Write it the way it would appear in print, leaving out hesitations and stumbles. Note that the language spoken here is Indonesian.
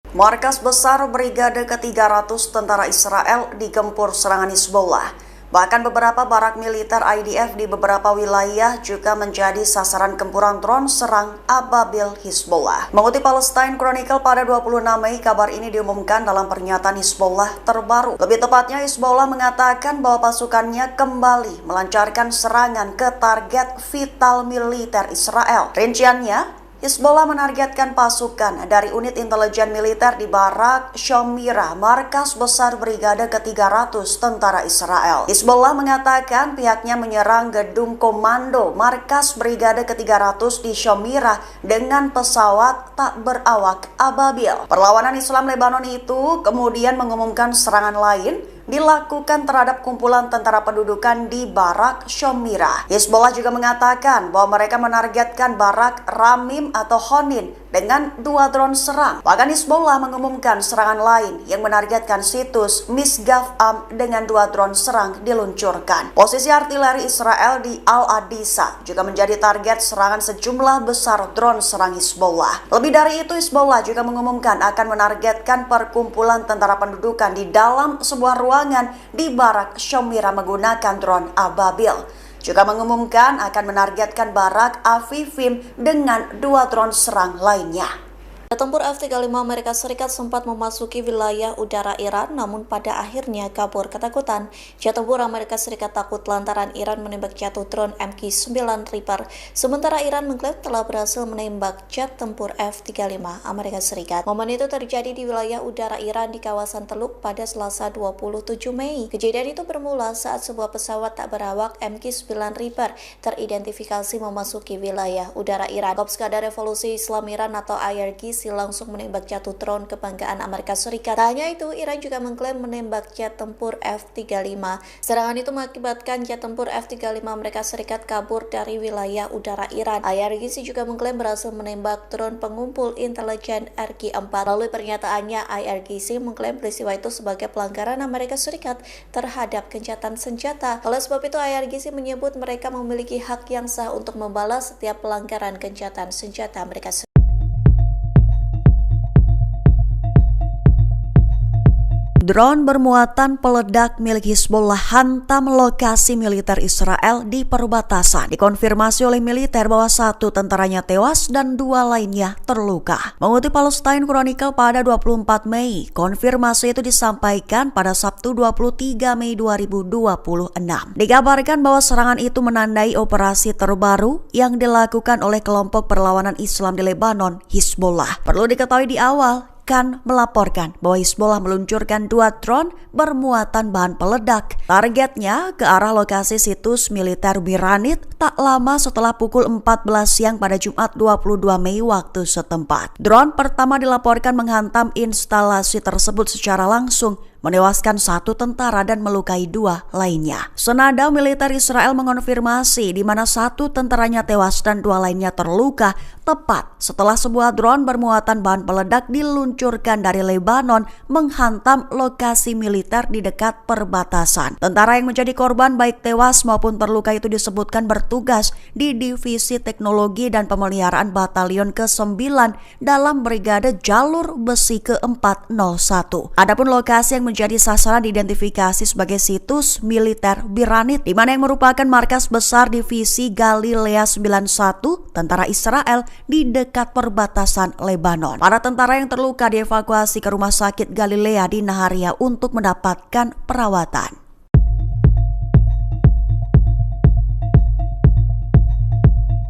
Markas besar Brigade ke-300 Tentara Israel digempur serangan Hizbollah. Bahkan beberapa barak militer IDF di beberapa wilayah juga menjadi sasaran gempuran drone serang Ababil Hizbollah. Mengutip Palestine Chronicle pada 26 Mei, kabar ini diumumkan dalam pernyataan Hizbollah terbaru. Lebih tepatnya, Hizbollah mengatakan bahwa pasukannya kembali melancarkan serangan ke target vital militer Israel. Rinciannya, Hizbollah menargetkan pasukan dari unit intelijen militer di Barak Shomira, markas besar Brigade ke-300 Tentara Israel. Hizbollah mengatakan pihaknya menyerang gedung komando markas Brigade ke-300 di Shomira dengan pesawat tak berawak Ababil. Perlawanan Islam Lebanon itu kemudian mengumumkan serangan lain dilakukan terhadap kumpulan tentara pendudukan di Barak Shomira. Hizbollah juga mengatakan bahwa mereka menargetkan Barak Ramim atau Honin dengan 2 drone serang. Bahkan Hizbollah mengumumkan serangan lain yang menargetkan situs Misgaf Am dengan 2 drone serang diluncurkan. Posisi artileri Israel di Al-Adisa juga menjadi target serangan sejumlah besar drone serang Hizbollah. Lebih dari itu, Hizbollah juga mengumumkan akan menargetkan perkumpulan tentara pendudukan di dalam sebuah ruangan di Barak Shomira menggunakan drone Ababil. Juga mengumumkan akan menargetkan Barak Afifim dengan 2 drone serang lainnya. Tempur F-35 Amerika Serikat sempat memasuki wilayah udara Iran, namun pada akhirnya kabur ketakutan. Jet tempur Amerika Serikat takut lantaran Iran menembak jatuh drone MQ-9 Reaper, sementara Iran mengklaim telah berhasil menembak jet tempur F-35 Amerika Serikat. Momen itu terjadi di wilayah udara Iran di kawasan Teluk pada Selasa 27 Mei. Kejadian itu bermula saat sebuah pesawat tak berawak MQ-9 Reaper teridentifikasi memasuki wilayah udara Iran. Korps Garda Revolusi Islam Iran atau IRGC langsung menembak jatuh drone kebanggaan Amerika Serikat. Tak hanya itu, Iran juga mengklaim menembak jet tempur F-35. Serangan itu mengakibatkan jet tempur F-35 Amerika Serikat kabur dari wilayah udara Iran. IRGC juga mengklaim berhasil menembak drone pengumpul intelijen RQ-4. Melalui pernyataannya, IRGC mengklaim peristiwa itu sebagai pelanggaran Amerika Serikat terhadap gencatan senjata. Oleh sebab itu, IRGC menyebut mereka memiliki hak yang sah untuk membalas setiap pelanggaran gencatan senjata Amerika Serikat. Drone bermuatan peledak milik Hizbollah hantam lokasi militer Israel di perbatasan. Dikonfirmasi oleh militer bahwa 1 tentaranya tewas dan 2 lainnya terluka. Mengutip Palestine Chronicle pada 24 Mei, konfirmasi itu disampaikan pada Sabtu 23 Mei 2026. Dikabarkan bahwa serangan itu menandai operasi terbaru yang dilakukan oleh kelompok perlawanan Islam di Lebanon, Hizbollah. Perlu diketahui di awal, melaporkan bahwa Hizbollah meluncurkan 2 drone bermuatan bahan peledak. Targetnya ke arah lokasi situs militer Biranit tak lama setelah pukul 14 siang pada Jumat 22 Mei waktu setempat. Drone pertama dilaporkan menghantam instalasi tersebut secara langsung, menewaskan 1 tentara dan melukai 2 lainnya. Senada militer Israel mengonfirmasi di mana 1 tentaranya tewas dan 2 lainnya terluka tepat setelah sebuah drone bermuatan bahan peledak diluncurkan dari Lebanon menghantam lokasi militer di dekat perbatasan. Tentara yang menjadi korban baik tewas maupun terluka itu disebutkan bertugas di Divisi Teknologi dan Pemeliharaan Batalion ke-9 dalam Brigade Jalur Besi ke-401. Adapun lokasi yang menjadi sasaran diidentifikasi sebagai situs militer Biranit, di mana yang merupakan markas besar Divisi Galilea 91 tentara Israel di dekat perbatasan Lebanon. Para tentara yang terluka dievakuasi ke rumah sakit Galilea di Naharia untuk mendapatkan perawatan.